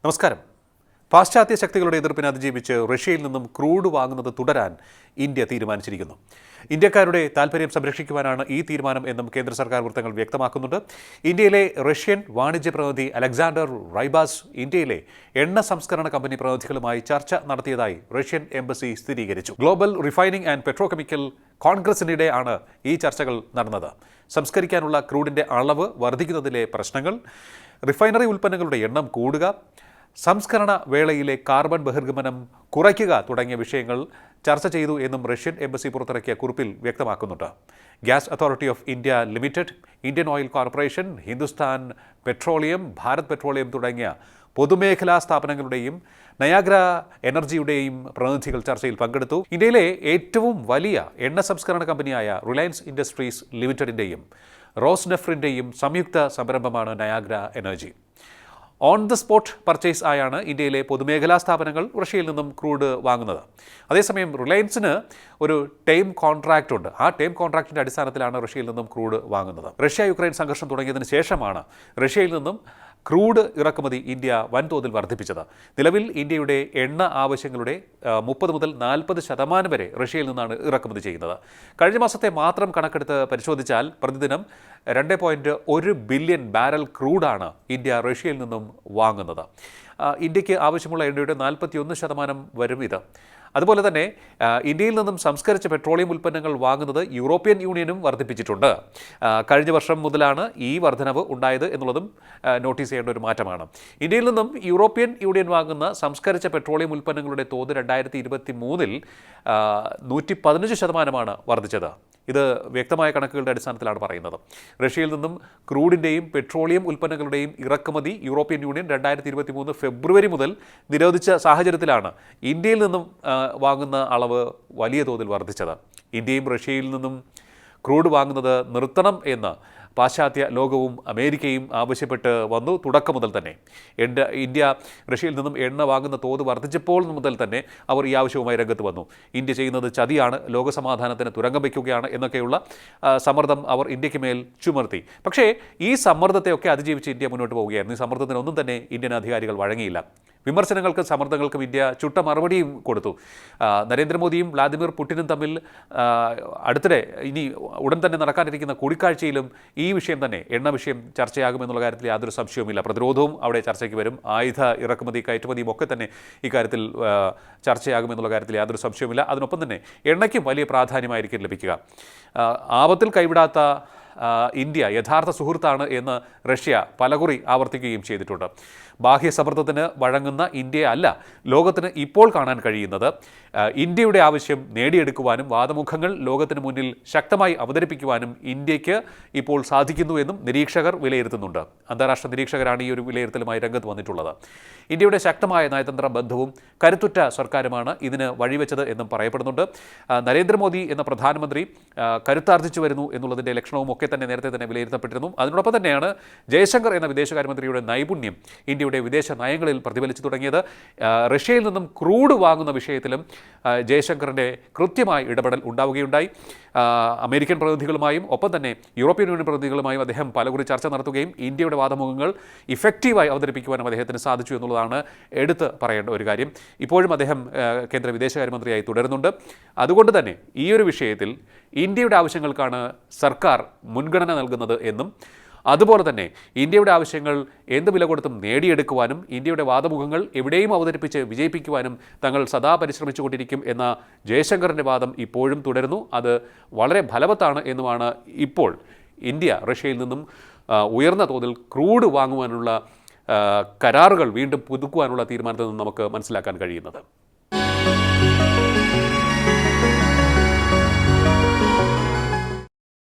നമസ്കാരം. പാശ്ചാത്യ ശക്തികളുടെ എതിർപ്പിനെ അതിജീവിച്ച് റഷ്യയിൽ നിന്നും ക്രൂഡ് വാങ്ങുന്നത് തുടരാൻ ഇന്ത്യ തീരുമാനിച്ചിരിക്കുന്നു. ഇന്ത്യക്കാരുടെ താൽപ്പര്യം സംരക്ഷിക്കുവാനാണ് ഈ തീരുമാനം എന്നും കേന്ദ്ര സർക്കാർ വൃത്തങ്ങൾ വ്യക്തമാക്കുന്നുണ്ട്. ഇന്ത്യയിലെ റഷ്യൻ വാണിജ്യ പ്രതിനിധി അലക്സാണ്ടർ റൈബാസ് ഇന്ത്യയിലെ എണ്ണ സംസ്കരണ കമ്പനി പ്രതിനിധികളുമായി ചർച്ച നടത്തിയതായി റഷ്യൻ എംബസി സ്ഥിരീകരിച്ചു. ഗ്ലോബൽ റിഫൈനിംഗ് ആൻഡ് പെട്രോകെമിക്കൽ കോൺഗ്രസിനിടെയാണ് ഈ ചർച്ചകൾ നടന്നത്. സംസ്കരിക്കാനുള്ള ക്രൂഡിന്റെ അളവ് വർദ്ധിക്കുന്നതിലെ പ്രശ്നങ്ങൾ, റിഫൈനറി ഉൽപ്പന്നങ്ങളുടെ എണ്ണം കൂടുക, സംസ്കരണ വേളയിലെ കാർബൺ ബഹിർഗമനം കുറയ്ക്കുക തുടങ്ങിയ വിഷയങ്ങൾ ചർച്ച ചെയ്തു എന്നും റഷ്യൻ എംബസി പുറത്തിറക്കിയ കുറിപ്പിൽ വ്യക്തമാക്കുന്നുണ്ട്. Gas authority of India limited, Indian oil corporation, Hindustan petroleum, Bharat petroleum തുടങ്ങിയ പൊതുമേഖലാ സ്ഥാപനങ്ങളുടെയും നയാഗ്ര എനർജിയുടെയും പ്രതിനിധികൾ ചർച്ചയിൽ പങ്കെടുത്തു. ഇന്ത്യയിലെ ഏറ്റവും വലിയ എണ്ണ സംസ്കരണ കമ്പനിയായ റിലയൻസ് ഇൻഡസ്ട്രീസ് ലിമിറ്റഡിൻ്റെയും റോസ്നെഫ്റ്റിൻ്റെയും സംയുക്ത സംരംഭമാണ് Niagara energy. On the spot purchase ആയാണ് ഇന്ത്യയിലെ പൊതുമേഖലാ സ്ഥാപനങ്ങൾ റഷ്യയിൽ നിന്നും ക്രൂഡ് വാങ്ങുന്നത്. അതേസമയം റിലയൻസിന് ഒരു ടൈം കോൺട്രാക്റ്റ് ഉണ്ട്. ആ ടൈം കോൺട്രാക്റ്റിൻ്റെ അടിസ്ഥാനത്തിലാണ് റഷ്യയിൽ നിന്നും ക്രൂഡ് വാങ്ങുന്നത്. റഷ്യ യുക്രൈൻ സംഘർഷം തുടങ്ങിയതിന് ശേഷമാണ് റഷ്യയിൽ നിന്നും ക്രൂഡ് ഇറക്കുമതി ഇന്ത്യ വൻതോതിൽ വർദ്ധിപ്പിച്ചത്. നിലവിൽ ഇന്ത്യയുടെ എണ്ണ ആവശ്യങ്ങളുടെ 30 മുതൽ 40% വരെ റഷ്യയിൽ നിന്നാണ് ഇറക്കുമതി ചെയ്യുന്നത്. കഴിഞ്ഞ മാസത്തെ മാത്രം കണക്കെടുത്ത് പരിശോധിച്ചാൽ പ്രതിദിനം 2.1 ബില്യൺ ബാരൽ ക്രൂഡാണ് ഇന്ത്യ റഷ്യയിൽ നിന്നും വാങ്ങുന്നത്. ഇന്ത്യക്ക് ആവശ്യമുള്ള എണ്ണയുടെ 41% വരും ഇത്. അതുപോലെ തന്നെ ഇന്ത്യയിൽ നിന്നും സംസ്കരിച്ച പെട്രോളിയം ഉൽപ്പന്നങ്ങൾ വാങ്ങുന്നത് യൂറോപ്യൻ യൂണിയനും വർദ്ധിപ്പിച്ചിട്ടുണ്ട്. കഴിഞ്ഞ വർഷം മുതലാണ് ഈ വർധനവ് ഉണ്ടായത് എന്നുള്ളതും നോട്ടീസ് ചെയ്യേണ്ട ഒരു മാറ്റമാണ്. ഇന്ത്യയിൽ നിന്നും യൂറോപ്യൻ യൂണിയൻ വാങ്ങുന്ന സംസ്കരിച്ച പെട്രോളിയം ഉൽപ്പന്നങ്ങളുടെ തോത് 2023-ൽ 115% വർദ്ധിച്ചത്. ഇത് വ്യക്തമായ കണക്കുകളുടെ അടിസ്ഥാനത്തിലാണ് പറയുന്നത്. റഷ്യയിൽ നിന്നും ക്രൂഡിൻ്റെയും പെട്രോളിയം ഉൽപ്പന്നങ്ങളുടെയും ഇറക്കുമതി യൂറോപ്യൻ യൂണിയൻ 2023 ഫെബ്രുവരി മുതൽ നിരോധിച്ച സാഹചര്യത്തിലാണ് ഇന്ത്യയിൽ നിന്നും വാങ്ങുന്ന അളവ് വലിയ തോതിൽ വർദ്ധിച്ചത്. ഇന്ത്യയും റഷ്യയിൽ നിന്നും ക്രൂഡ് വാങ്ങുന്നത് നിർത്തണം എന്ന് പാശ്ചാത്യ ലോകവും അമേരിക്കയും ആവശ്യപ്പെട്ട് വന്നു. തുടക്കം മുതൽ തന്നെ ഇന്ത്യ റഷ്യയിൽ നിന്നും എണ്ണ വാങ്ങുന്ന തോത് വർദ്ധിച്ചപ്പോൾ മുതൽ തന്നെ അവർ ഈ ആവശ്യവുമായി രംഗത്ത് വന്നു. ഇന്ത്യ ചെയ്യുന്നത് ചതിയാണ്, ലോകസമാധാനത്തിന് തുരങ്കം വയ്ക്കുകയാണ് എന്നൊക്കെയുള്ള സമ്മർദ്ദം അവർ ഇന്ത്യക്ക് മേൽ ചുമർത്തി. പക്ഷേ ഈ സമ്മർദ്ദത്തെയൊക്കെ അതിജീവിച്ച് ഇന്ത്യ മുന്നോട്ട് പോവുകയായിരുന്നു. ഈ സമ്മർദ്ദത്തിനൊന്നും തന്നെ ഇന്ത്യൻ അധികാരികൾ വഴങ്ങിയില്ല. വിമർശനങ്ങൾക്കും സമ്മർദ്ദങ്ങൾക്കും ഇന്ത്യ ചുട്ട മറുപടിയും കൊടുത്തു. നരേന്ദ്രമോദിയും വ്ളാദിമിർ പുടിനും തമ്മിൽ അടുത്തിടെ ഇനി ഉടൻ തന്നെ നടക്കാനിരിക്കുന്ന കൂടിക്കാഴ്ചയിലും ഈ വിഷയം തന്നെ, എണ്ണ വിഷയം ചർച്ചയാകുമെന്നുള്ള കാര്യത്തിൽ യാതൊരു സംശയവുമില്ല. പ്രതിരോധവും അവിടെ ചർച്ചയ്ക്ക് വരും. ആയുധ ഇറക്കുമതി കയറ്റുമതിയും ഒക്കെ തന്നെ ഇക്കാര്യത്തിൽ ചർച്ചയാകുമെന്നുള്ള കാര്യത്തിൽ യാതൊരു സംശയവുമില്ല. അതിനൊപ്പം തന്നെ എണ്ണയ്ക്കും വലിയ പ്രാധാന്യമായിരിക്കും ലഭിക്കുക. ആപത്തിൽ കൈവിടാത്ത ഇന്ത്യ യഥാർത്ഥ സുഹൃത്താണ് എന്ന് റഷ്യ പലകുറി ആവർത്തിക്കുകയും ചെയ്തിട്ടുണ്ട്. ബാഹ്യ സമ്മർദ്ദത്തിന് വഴങ്ങുന്ന ഇന്ത്യയെ അല്ല ലോകത്തിന് ഇപ്പോൾ കാണാൻ കഴിയുന്നത്. ഇന്ത്യയുടെ ആവശ്യം നേടിയെടുക്കുവാനും വാദമുഖങ്ങൾ ലോകത്തിന് മുന്നിൽ ശക്തമായി അവതരിപ്പിക്കുവാനും ഇന്ത്യക്ക് ഇപ്പോൾ സാധിക്കുന്നു എന്നും നിരീക്ഷകർ വിലയിരുത്തുന്നുണ്ട്. അന്താരാഷ്ട്ര നിരീക്ഷകരാണ് ഈ ഒരു വിലയിരുത്തലുമായി രംഗത്ത് വന്നിട്ടുള്ളത്. ഇന്ത്യയുടെ ശക്തമായ നയതന്ത്ര ബന്ധവും കരുത്തുറ്റ സർക്കാരുമാണ് ഇതിന് വഴിവെച്ചത് എന്നും പറയപ്പെടുന്നുണ്ട്. നരേന്ദ്രമോദി എന്ന പ്രധാനമന്ത്രി കരുത്താർജിച്ചു വരുന്നു എന്നുള്ളതിൻ്റെ ലക്ഷണവും ഒക്കെ തന്നെ നേരത്തെ തന്നെ വിലയിരുത്തപ്പെട്ടിരുന്നു. അതിനോടൊപ്പം തന്നെയാണ് ജയശങ്കർ എന്ന വിദേശകാര്യമന്ത്രിയുടെ നൈപുണ്യം ഇന്ത്യയുടെ വിദേശ നയങ്ങളിൽ പ്രതിഫലിച്ചു തുടങ്ങിയത്. റഷ്യയിൽ നിന്നും ക്രൂഡ് വാങ്ങുന്ന വിഷയത്തിലും ജയശങ്കറിൻ്റെ കൃത്യമായ ഇടപെടൽ ഉണ്ടാവുകയുണ്ടായി. അമേരിക്കൻ പ്രതിനിധികളുമായും ഒപ്പം തന്നെ യൂറോപ്യൻ യൂണിയൻ പ്രതിനിധികളുമായും അദ്ദേഹം പലകുറി ചർച്ച നടത്തുകയും ഇന്ത്യയുടെ വാദമുഖങ്ങൾ ഇഫക്റ്റീവായി അവതരിപ്പിക്കുവാനും അദ്ദേഹത്തിന് സാധിച്ചു എന്നുള്ളതാണ് എടുത്ത് പറയേണ്ട ഒരു കാര്യം. ഇപ്പോഴും അദ്ദേഹം കേന്ദ്ര വിദേശകാര്യമന്ത്രിയായി തുടരുന്നുണ്ട്. അതുകൊണ്ട് തന്നെ ഈ ഒരു വിഷയത്തിൽ ഇന്ത്യയുടെ ആവശ്യങ്ങൾക്കാണ് സർക്കാർ മുൻഗണന നൽകുന്നത് എന്നും അതുപോലെ തന്നെ ഇന്ത്യയുടെ ആവശ്യങ്ങൾ എന്ത് വില കൊടുത്തും നേടിയെടുക്കുവാനും ഇന്ത്യയുടെ വാദമുഖങ്ങൾ എവിടെയും അവതരിപ്പിച്ച് വിജയിപ്പിക്കുവാനും തങ്ങൾ സദാ പരിശ്രമിച്ചുകൊണ്ടിരിക്കും എന്ന ജയശങ്കറിൻ്റെ വാദം ഇപ്പോഴും തുടരുന്നു. അത് വളരെ ഫലവത്താണ് എന്നുമാണ് ഇപ്പോൾ ഇന്ത്യ റഷ്യയിൽ നിന്നും ഉയർന്ന തോതിൽ ക്രൂഡ് വാങ്ങുവാനുള്ള കരാറുകൾ വീണ്ടും പുതുക്കുവാനുള്ള തീരുമാനത്തിൽ നിന്ന് നമുക്ക് മനസ്സിലാക്കാൻ കഴിയുന്നത്.